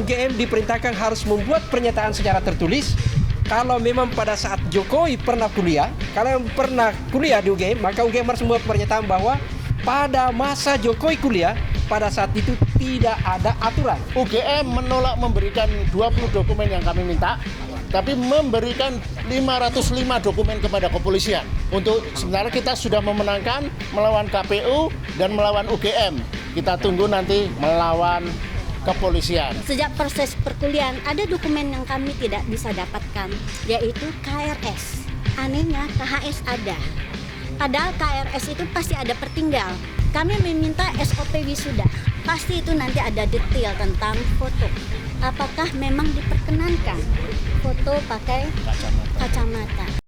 UGM diperintahkan harus membuat pernyataan secara tertulis. Kalau memang pada saat Jokowi pernah kuliah, kalau yang pernah kuliah di UGM, maka UGM harus membuat pernyataan bahwa pada masa Jokowi kuliah, pada saat itu tidak ada aturan. UGM menolak memberikan 20 dokumen yang kami minta, tapi memberikan 505 dokumen kepada kepolisian. Untuk sebenarnya kita sudah memenangkan melawan KPU dan melawan UGM. Kita tunggu nanti melawan kepolisian. Sejak proses perkuliahan ada dokumen yang kami tidak bisa dapatkan, yaitu KRS. Anehnya KHS ada. Padahal KRS itu pasti ada pertinggal. Kami meminta SOP wisuda. Pasti itu nanti ada detail tentang foto. Apakah memang diperkenankan foto pakai kacamata?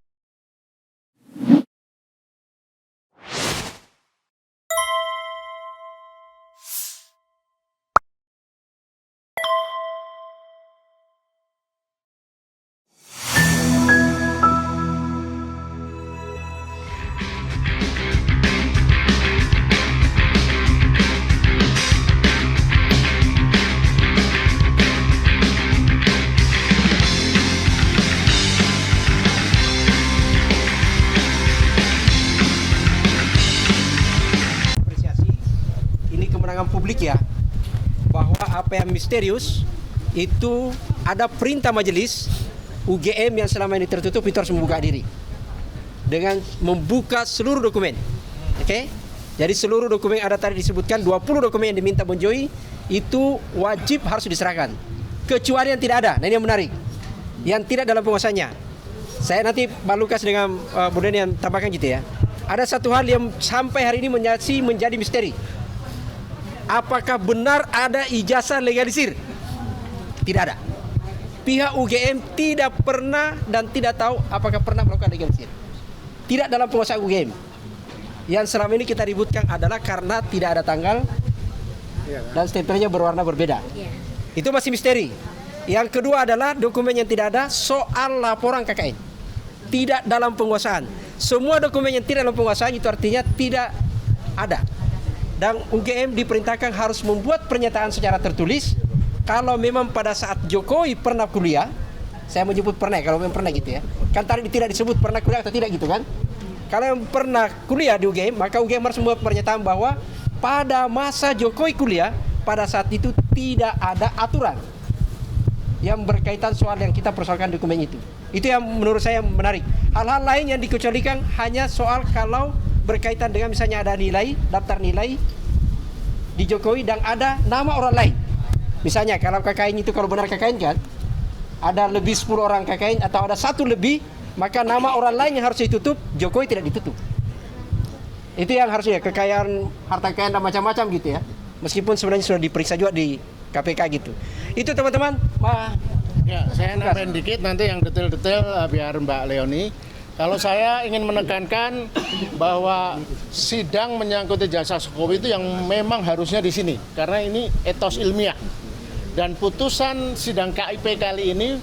Publik ya, bahwa apa yang misterius itu ada perintah majelis UGM yang selama ini tertutup itu harus membuka diri dengan membuka seluruh dokumen. Oke? Jadi seluruh dokumen ada tadi disebutkan 20 dokumen yang diminta Bung Joy itu wajib harus diserahkan. Kecuali yang tidak ada. Nah ini yang menarik. Yang tidak dalam penguasanya. Saya nanti Pak Lukas dengan Bu Deni yang tambahkan gitu ya. Ada satu hal yang sampai hari ini menjadi misteri. Apakah benar ada ijazah legalisir? Tidak ada. Pihak UGM tidak pernah dan tidak tahu apakah pernah melakukan legalisir. Tidak dalam penguasaan UGM. Yang selama ini kita ributkan adalah karena tidak ada tanggal dan stempelnya berwarna berbeda. Itu masih misteri. Yang kedua adalah dokumen yang tidak ada soal laporan KKN. Tidak dalam penguasaan. Semua dokumen yang tidak dalam penguasaan itu artinya tidak ada. Dan UGM diperintahkan harus membuat pernyataan secara tertulis. Kalau memang pada saat Jokowi pernah kuliah, saya menyebut pernah, kalau memang pernah gitu ya. Kan tadi tidak disebut pernah kuliah atau tidak gitu kan. Kalau yang pernah kuliah di UGM, maka UGM harus membuat pernyataan bahwa pada masa Jokowi kuliah, pada saat itu tidak ada aturan yang berkaitan soal yang kita persoalkan dokumen itu. Itu yang menurut saya menarik. Hal-hal lain yang dikecualikan hanya soal kalau berkaitan dengan misalnya ada nilai, daftar nilai di Jokowi dan ada nama orang lain. Misalnya kalau KKN itu kalau benar KKN kan ada lebih 10 orang KKN atau ada satu lebih, maka nama orang lain yang harus ditutup, Jokowi tidak ditutup. Itu yang harusnya kekayaan harta kekayaan dan macam-macam gitu ya. Meskipun sebenarnya sudah diperiksa juga di KPK gitu. Itu teman-teman. Ya, saya nambahin dikit nanti yang detail-detail biar Mbak Leoni. Kalau saya ingin menekankan bahwa sidang menyangkut ijazah Jokowi itu yang memang harusnya di sini karena ini etos ilmiah. Dan putusan sidang KIP kali ini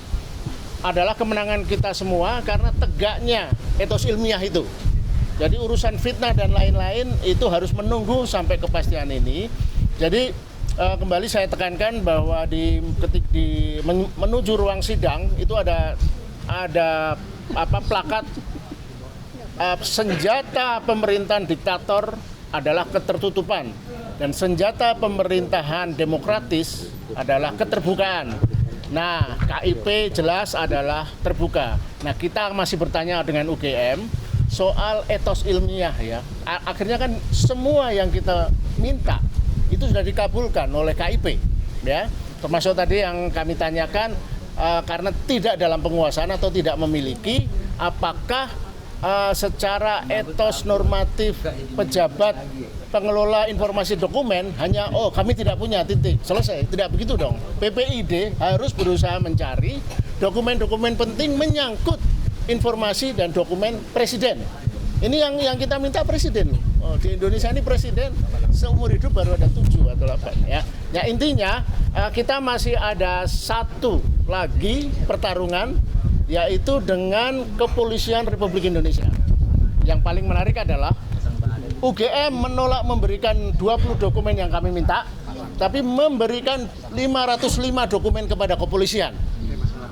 adalah kemenangan kita semua karena tegaknya etos ilmiah itu. Jadi urusan fitnah dan lain-lain itu harus menunggu sampai kepastian ini. Jadi kembali saya tekankan bahwa menuju ruang sidang itu ada plakat senjata pemerintahan diktator adalah ketertutupan dan senjata pemerintahan demokratis adalah keterbukaan. Nah, KIP jelas adalah terbuka. Nah, kita masih bertanya dengan UGM soal etos ilmiah ya. Akhirnya kan semua yang kita minta itu sudah dikabulkan oleh KIP ya. Termasuk tadi yang kami tanyakan karena tidak dalam penguasaan atau tidak memiliki, apakah secara etos normatif pejabat pengelola informasi dokumen hanya kami tidak punya titik selesai, tidak begitu dong. PPID harus berusaha mencari dokumen-dokumen penting menyangkut informasi dan dokumen presiden. Ini yang kita minta presiden. Di Indonesia ini presiden seumur hidup baru ada 7 atau 8 ya. Ya intinya kita masih ada satu lagi pertarungan yaitu dengan Kepolisian Republik Indonesia. Yang paling menarik adalah UGM menolak memberikan 20 dokumen yang kami minta, tapi memberikan 505 dokumen kepada kepolisian.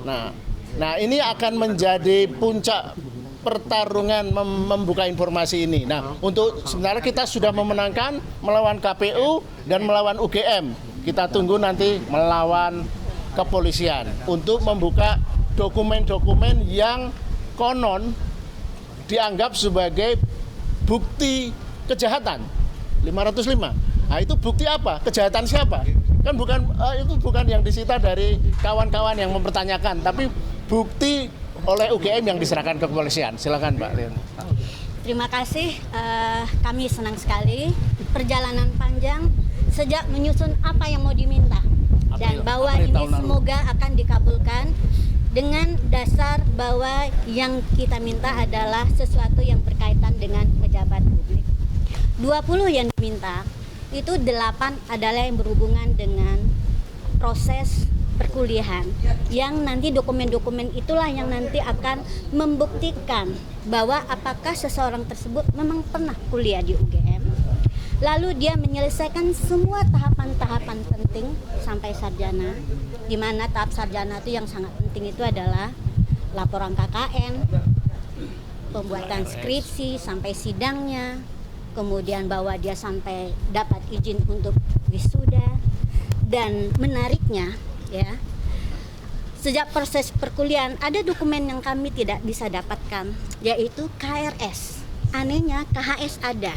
Nah ini akan menjadi puncak pertarungan membuka informasi ini. Nah, untuk sebenarnya kita sudah memenangkan melawan KPU dan melawan UGM. Kita tunggu nanti melawan kepolisian untuk membuka dokumen-dokumen yang konon dianggap sebagai bukti kejahatan. 505. Nah, itu bukti apa? Kejahatan siapa? Kan itu bukan yang disita dari kawan-kawan yang mempertanyakan, tapi bukti oleh UGM yang diserahkan ke kepolisian. Silakan Mbak Leon. Terima kasih, kami senang sekali perjalanan panjang sejak menyusun apa yang mau diminta dan bahwa ini semoga akan dikabulkan dengan dasar bahwa yang kita minta adalah sesuatu yang berkaitan dengan pejabat publik. 20 yang diminta itu 8 adalah yang berhubungan dengan proses perkuliahan, yang nanti dokumen-dokumen itulah yang nanti akan membuktikan bahwa apakah seseorang tersebut memang pernah kuliah di UGM, lalu dia menyelesaikan semua tahapan-tahapan penting sampai sarjana, di mana tahap sarjana itu yang sangat penting itu adalah laporan KKN, pembuatan skripsi sampai sidangnya, kemudian bahwa dia sampai dapat izin untuk wisuda. Dan menariknya ya, sejak proses perkuliahan ada dokumen yang kami tidak bisa dapatkan, yaitu KRS. Anehnya KHS ada,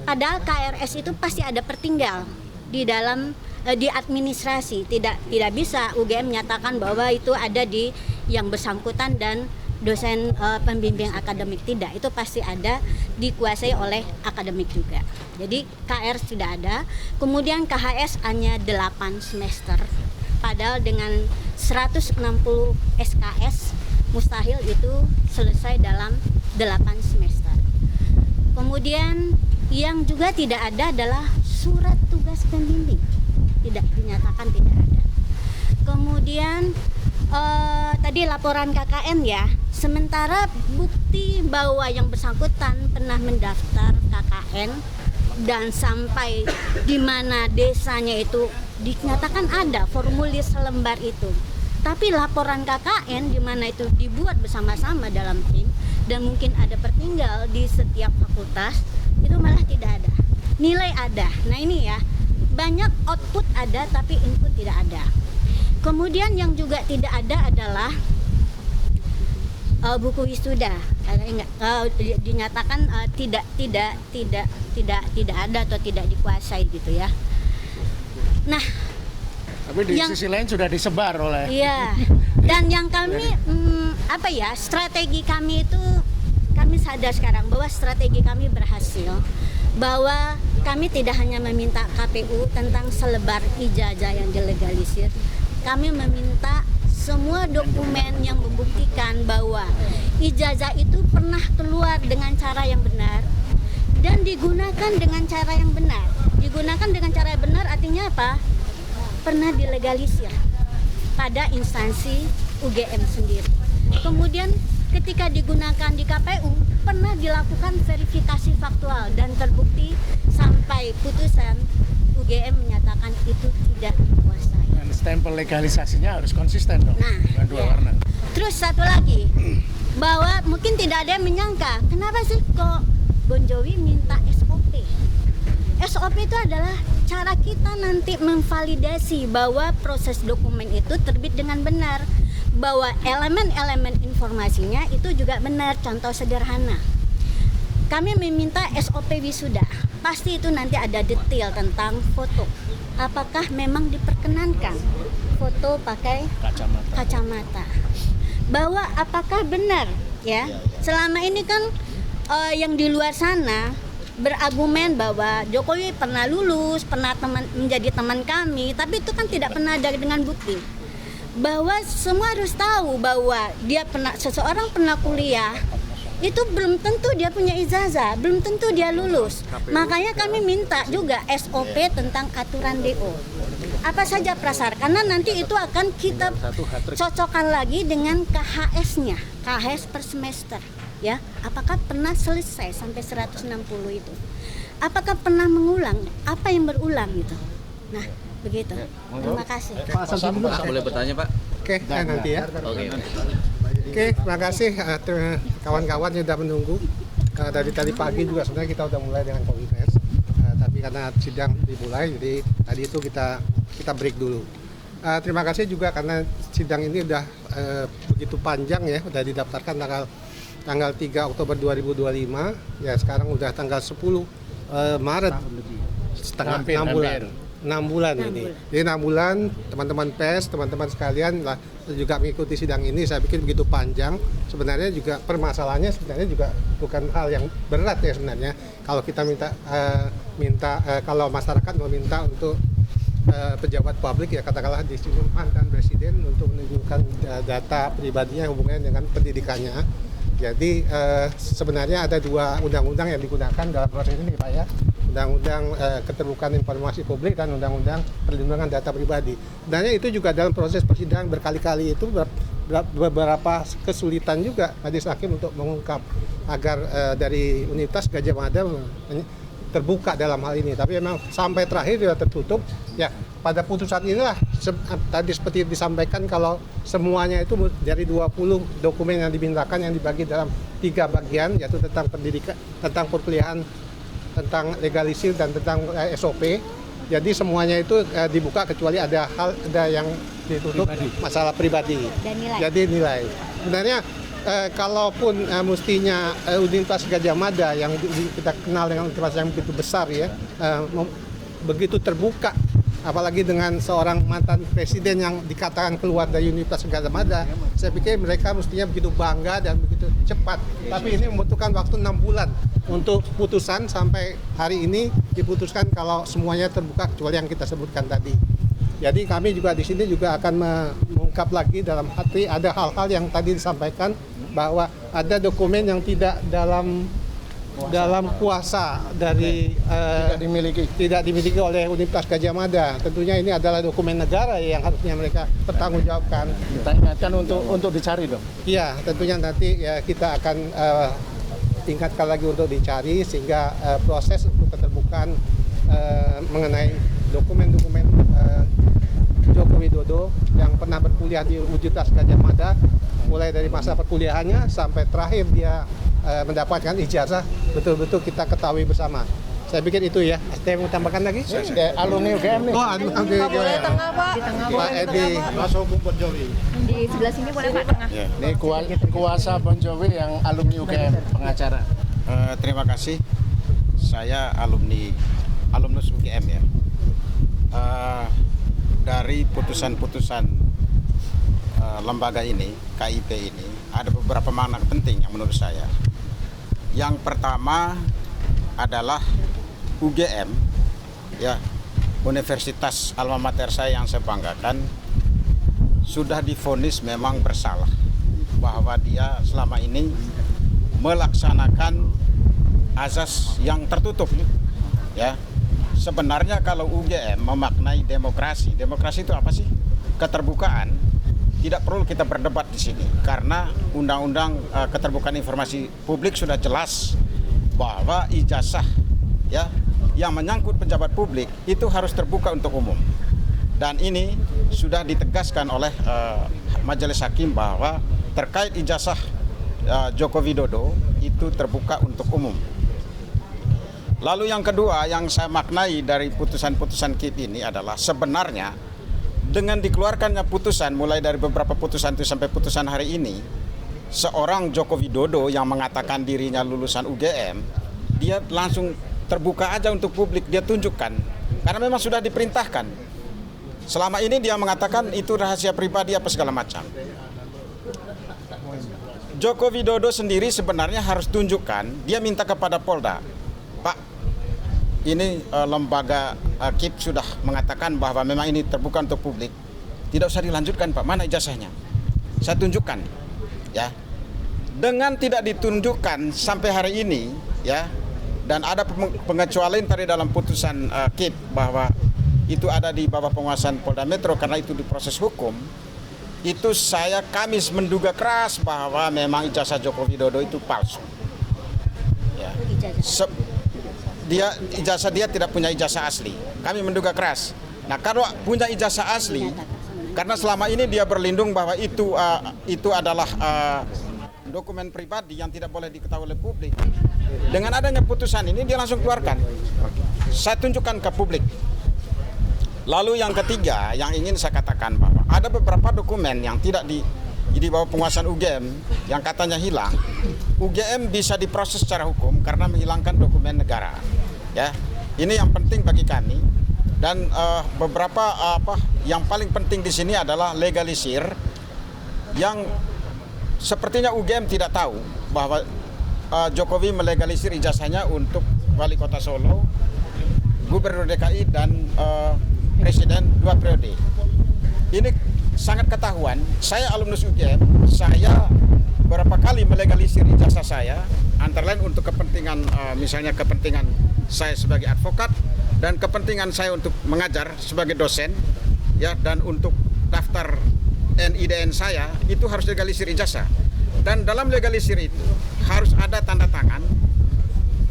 padahal KRS itu pasti ada pertinggal di dalam di administrasi. Tidak bisa UGM menyatakan bahwa itu ada di yang bersangkutan dan dosen pembimbing akademik, tidak, itu pasti ada dikuasai oleh akademik juga. Jadi KR sudah ada, kemudian KHS hanya 8 semester, padahal dengan 160 SKS mustahil itu selesai dalam 8 semester. Kemudian yang juga tidak ada adalah surat tugas pembimbing, tidak dinyatakan tidak ada. Kemudian tadi laporan KKN ya, sementara bukti bahwa yang bersangkutan pernah mendaftar KKN dan sampai di mana desanya itu dinyatakan ada formulir selembar itu, tapi laporan KKN di mana itu dibuat bersama-sama dalam tim dan mungkin ada pertinggal di setiap fakultas, itu malah tidak ada. Nilai ada, nah ini ya, banyak output ada tapi input tidak ada. Kemudian yang juga tidak ada adalah buku wisuda, dinyatakan tidak ada atau tidak dikuasai gitu ya. Nah, tapi di sisi lain sudah disebar oleh. Iya. Dan yang kami strategi kami itu, kami sadar sekarang bahwa strategi kami berhasil, bahwa kami tidak hanya meminta KPU tentang selebar ijazah yang dilegalisir. Kami meminta semua dokumen yang membuktikan bahwa ijazah itu pernah keluar dengan cara yang benar dan digunakan dengan cara yang benar. Digunakan dengan cara yang benar artinya apa? Pernah dilegalisir pada instansi UGM sendiri. Kemudian ketika digunakan di KPU pernah dilakukan verifikasi faktual dan terbukti sampai putusan UGM menyatakan itu tidak dikuasai. Dan stempel legalisasinya harus konsisten dong, dengan dua warna. Terus satu lagi, bahwa mungkin tidak ada yang menyangka kenapa sih kok Bon Jovi minta SOP. SOP itu adalah cara kita nanti memvalidasi bahwa proses dokumen itu terbit dengan benar, bahwa elemen-elemen informasinya itu juga benar. Contoh sederhana, kami meminta SOP wisuda, pasti itu nanti ada detail tentang foto. Apakah memang diperkenankan foto pakai kacamata? Bahwa apakah benar ya? Selama ini kan yang di luar sana berargumen bahwa Jokowi pernah lulus, pernah menjadi teman kami, tapi itu kan tidak pernah ada dengan bukti. Bahwa semua harus tahu bahwa seseorang pernah kuliah, itu belum tentu dia punya ijazah, belum tentu dia lulus. Makanya kami minta juga SOP tentang aturan DO. Apa saja prasyarat, karena nanti itu akan kita cocokkan lagi dengan KHS-nya, KHS per semester. Ya, apakah pernah selesai sampai 160 itu? Apakah pernah mengulang? Apa yang berulang gitu? Nah, Begitu. Terima kasih. Pak, boleh bertanya Pak? Oke, nanti ya. Oke. Oke, terima kasih kawan-kawan yang sudah menunggu. Dari tadi pagi juga sebenarnya kita sudah mulai dengan konferensi, tapi karena sidang dimulai, jadi tadi itu kita break dulu. Terima kasih juga karena sidang ini sudah begitu panjang ya, sudah didaftarkan tanggal 3 Oktober 2025, ya sekarang udah tanggal 10 Maret, setengah 6 bulan. 6 bulan ini. Jadi 6 bulan teman-teman pers, teman-teman sekalian lah juga mengikuti sidang ini. Saya pikir begitu panjang. Sebenarnya juga permasalahannya sebenarnya juga bukan hal yang berat ya sebenarnya. Kalau kita kalau masyarakat meminta untuk pejabat publik ya katakanlah di sini mantan presiden untuk menunjukkan data pribadinya hubungannya dengan pendidikannya. Jadi sebenarnya ada 2 undang-undang yang digunakan dalam proses ini Pak ya. Undang-undang keterbukaan informasi publik dan undang-undang perlindungan data pribadi. Sebenarnya itu juga dalam proses persidangan berkali-kali itu beberapa kesulitan juga majelis hakim untuk mengungkap agar dari Universitas Gadjah Mada terbuka dalam hal ini. Tapi memang sampai terakhir sudah tertutup. Ya pada putusan inilah tadi seperti disampaikan kalau semuanya itu dari 20 dokumen yang dimintakan yang dibagi dalam 3 bagian yaitu tentang pendidikan, tentang perkuliahan, tentang legalisir dan tentang SOP. Jadi semuanya itu dibuka kecuali ada yang ditutup masalah pribadi. Jadi nilai. Sebenarnya kalaupun mestinya Universitas Gadjah Mada yang kita kenal dengan universitas yang begitu besar ya, begitu terbuka, apalagi dengan seorang mantan presiden yang dikatakan keluar dari Universitas Gadjah Mada, saya pikir mereka mestinya begitu bangga dan begitu cepat. Tapi ini membutuhkan waktu 6 bulan untuk putusan sampai hari ini diputuskan kalau semuanya terbuka kecuali yang kita sebutkan tadi. Jadi kami juga di sini juga akan mengungkap lagi dalam arti ada hal-hal yang tadi disampaikan bahwa ada dokumen yang tidak dalam kuasa dari tidak dimiliki oleh Universitas Gadjah Mada. Tentunya ini adalah dokumen negara yang harusnya mereka pertanggungjawabkan. Kita ingatkan untuk dicari dong. Iya, tentunya nanti ya kita akan ingatkan lagi untuk dicari sehingga proses untuk keterbukaan mengenai dokumen-dokumen Joko Widodo yang pernah berkuliah di Universitas Gadjah Mada mulai dari masa perkuliahannya sampai terakhir dia mendapatkan ijazah betul-betul kita ketahui bersama. Saya pikir itu ya. Saya mau tambahkan lagi? Alumni UGM nih. Oh, alumni UGM. Boleh tengah Pak. Di tengah Pak Edi. Di sebelah sini boleh Pak tengah. Ini kuasa Bon Jovi yang alumni UGM, pengacara. Terima kasih. Saya alumnus UGM ya. Dari putusan-putusan lembaga ini, KIP ini, ada beberapa makna penting yang menurut saya. Yang pertama adalah UGM, ya, Universitas alma mater saya yang saya banggakan, sudah divonis memang bersalah bahwa dia selama ini melaksanakan azas yang tertutup, ya. Sebenarnya kalau UGM memaknai demokrasi itu apa sih? Keterbukaan. Tidak perlu kita berdebat di sini karena Undang-Undang Keterbukaan Informasi Publik sudah jelas bahwa ijazah ya yang menyangkut pejabat publik itu harus terbuka untuk umum. Dan ini sudah ditegaskan oleh Majelis Hakim bahwa terkait ijazah Joko Widodo itu terbuka untuk umum. Lalu yang kedua yang saya maknai dari putusan-putusan KIP ini adalah sebenarnya dengan dikeluarkannya putusan mulai dari beberapa putusan itu sampai putusan hari ini, seorang Joko Widodo yang mengatakan dirinya lulusan UGM, dia langsung terbuka aja untuk publik, dia tunjukkan. Karena memang sudah diperintahkan. Selama ini dia mengatakan itu rahasia pribadi apa segala macam. Joko Widodo sendiri sebenarnya harus tunjukkan, dia minta kepada Polda, Pak, ini lembaga KIP sudah mengatakan bahwa memang ini terbuka untuk publik. Tidak usah dilanjutkan Pak, mana ijazahnya? Saya tunjukkan. Ya. Dengan tidak ditunjukkan sampai hari ini, ya, dan ada pengecualian tadi dalam putusan KIP bahwa itu ada di bawah penguasaan Polda Metro karena itu diproses hukum. Itu kami menduga keras bahwa memang ijazah Joko Widodo itu palsu. Ya. Ijazah dia tidak punya ijazah asli. Kami menduga keras. Nah, kalau punya ijazah asli, karena selama ini dia berlindung bahwa itu adalah dokumen pribadi yang tidak boleh diketahui oleh publik. Dengan adanya putusan ini dia langsung keluarkan. Saya tunjukkan ke publik. Lalu yang ketiga yang ingin saya katakan bahwa ada beberapa dokumen yang tidak di bawah penguasaan UGM yang katanya hilang. UGM bisa diproses secara hukum karena menghilangkan dokumen negara. Ya, ini yang penting bagi kami. Dan beberapa yang paling penting di sini adalah legalisir yang sepertinya UGM tidak tahu bahwa Jokowi melegalisir ijazahnya untuk Wali Kota Solo, Gubernur DKI dan Presiden 2 periode. Ini sangat ketahuan. Saya alumnus UGM, saya beberapa kali melegalisir ijazah saya, antara lain untuk kepentingan misalnya kepentingan saya sebagai advokat dan kepentingan saya untuk mengajar sebagai dosen, ya, dan untuk daftar NIDN saya itu harus legalisir ijazah. Dan dalam legalisir itu harus ada tanda tangan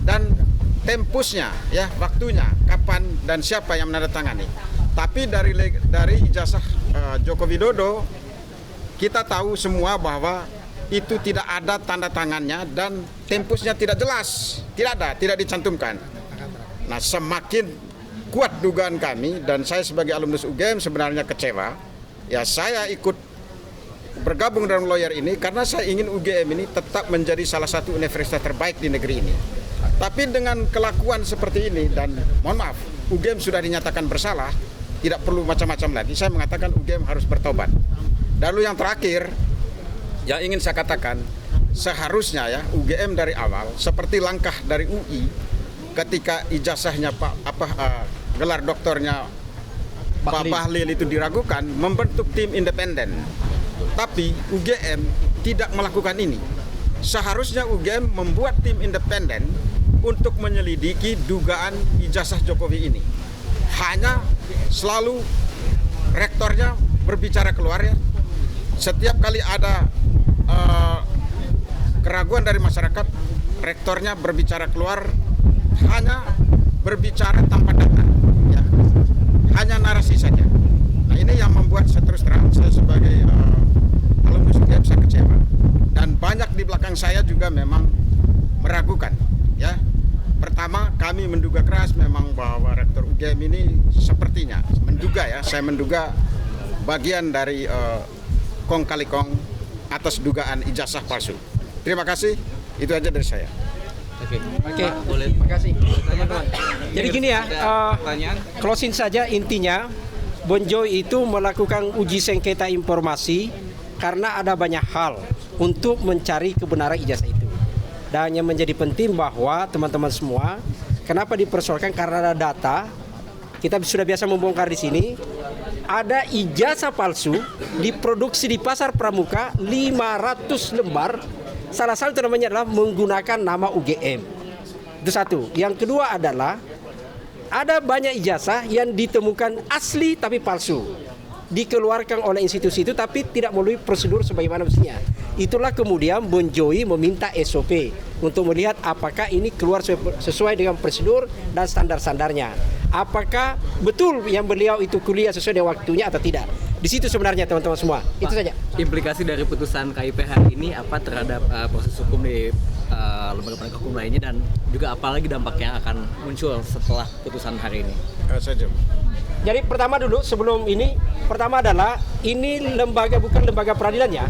dan tempusnya, ya, waktunya, kapan dan siapa yang menandatangani. Tapi dari ijazah Joko Widodo kita tahu semua bahwa itu tidak ada tanda tangannya dan tempusnya tidak jelas, tidak dicantumkan. Nah, semakin kuat dugaan kami dan saya sebagai alumnus UGM sebenarnya kecewa. Ya, saya ikut bergabung dalam lawyer ini karena saya ingin UGM ini tetap menjadi salah satu universitas terbaik di negeri ini. Tapi dengan kelakuan seperti ini dan mohon maaf, UGM sudah dinyatakan bersalah, tidak perlu macam-macam lagi. Saya mengatakan UGM harus bertobat. Lalu yang terakhir yang ingin saya katakan, seharusnya ya UGM dari awal seperti langkah dari UI ketika ijazahnya gelar doktornya Pak Bahlil itu diragukan, membentuk tim independen. Tapi UGM tidak melakukan ini. Seharusnya UGM membuat tim independen untuk menyelidiki dugaan ijazah Jokowi ini. Hanya selalu rektornya berbicara keluar, ya. Setiap kali ada keraguan dari masyarakat, rektornya berbicara keluar, hanya berbicara tanpa data, ya. Hanya narasi saja. Nah, ini yang membuat saya terus terang saya sebagai alumnus UGM saya kecewa. Dan banyak di belakang saya juga memang meragukan, ya. Pertama, kami menduga keras memang bahwa rektor UGM ini sepertinya menduga, ya, saya menduga bagian dari kong kali kong atas dugaan ijazah palsu. Terima kasih, itu aja dari saya. Oke, Boleh. Terima kasih, teman-teman. Jadi gini ya, closing saja intinya, Bon Joy itu melakukan uji sengketa informasi karena ada banyak hal untuk mencari kebenaran ijazah itu. Dan yang menjadi penting bahwa teman-teman semua, kenapa dipersoalkan karena ada data, kita sudah biasa membongkar di sini, ada ijazah palsu diproduksi di Pasar Pramuka 500 lembar. Salah satu namanya adalah menggunakan nama UGM. Itu satu. Yang kedua adalah ada banyak ijazah yang ditemukan asli tapi palsu, dikeluarkan oleh institusi itu tapi tidak melalui prosedur sebagaimana mestinya. Itulah kemudian Bon Joy meminta SOP untuk melihat apakah ini keluar sesuai dengan prosedur dan standar-standarnya. Apakah betul yang beliau itu kuliah sesuai dengan waktunya atau tidak. Di situ sebenarnya teman-teman semua. Itu saja. Implikasi dari putusan KIP hari ini apa terhadap proses hukum di lembaga penegak hukum lainnya, dan juga apalagi dampaknya akan muncul setelah putusan hari ini? Jadi pertama dulu sebelum ini, pertama adalah ini lembaga bukan lembaga peradilannya.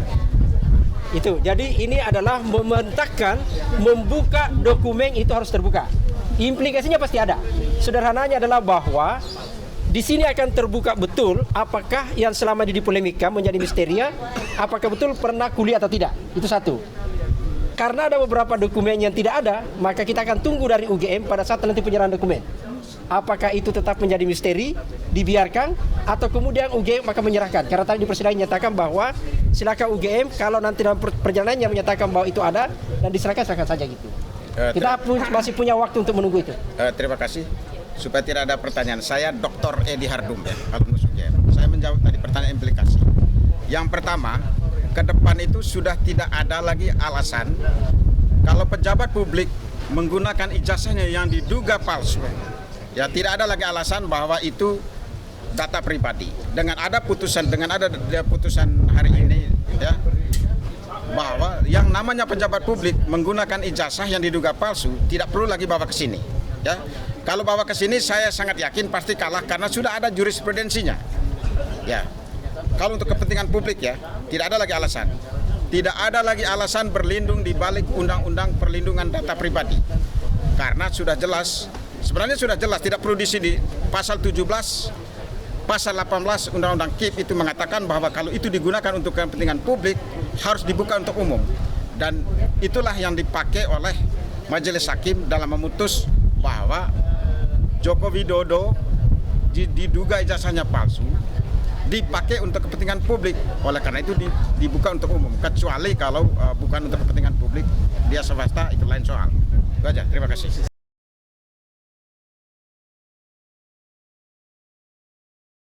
Itu. Jadi ini adalah memerintahkan membuka dokumen itu harus terbuka. Implikasinya pasti ada. Sederhananya adalah bahwa di sini akan terbuka betul apakah yang selama ini dipolemikkan menjadi misteria, apakah betul pernah kuliah atau tidak. Itu satu. Karena ada beberapa dokumen yang tidak ada, maka kita akan tunggu dari UGM pada saat nanti penyerahan dokumen. Apakah itu tetap menjadi misteri, dibiarkan, atau kemudian UGM akan menyerahkan. Karena tadi di persidangan menyatakan bahwa silakan UGM kalau nanti dalam perjalanannya menyatakan bahwa itu ada dan diserahkan, serahkan saja gitu. Kita masih punya waktu untuk menunggu itu. Terima kasih. Supaya tidak ada pertanyaan, saya Dr. Edi Hardum, ya, alumnus UGM. Saya menjawab tadi pertanyaan implikasi. Yang pertama, ke depan itu sudah tidak ada lagi alasan kalau pejabat publik menggunakan ijazahnya yang diduga palsu. Ya, tidak ada lagi alasan bahwa itu data pribadi. Dengan ada putusan hari ini ya, bahwa yang namanya pejabat publik menggunakan ijazah yang diduga palsu tidak perlu lagi bawa ke sini ya. Kalau bawa ke sini saya sangat yakin pasti kalah karena sudah ada jurisprudensinya ya. Kalau untuk kepentingan publik ya, tidak ada lagi alasan. Tidak ada lagi alasan berlindung di balik undang-undang perlindungan data pribadi. Karena sudah jelas, sebenarnya sudah jelas, tidak perlu di sini. Pasal 17, pasal 18 Undang-Undang KIP itu mengatakan bahwa kalau itu digunakan untuk kepentingan publik, harus dibuka untuk umum. Dan itulah yang dipakai oleh Majelis Hakim dalam memutus bahwa Joko Widodo diduga ijazahnya palsu, dipakai untuk kepentingan publik. Oleh karena itu dibuka untuk umum. Kecuali kalau bukan untuk kepentingan publik, dia swasta, itu lain soal. Itu aja, terima kasih.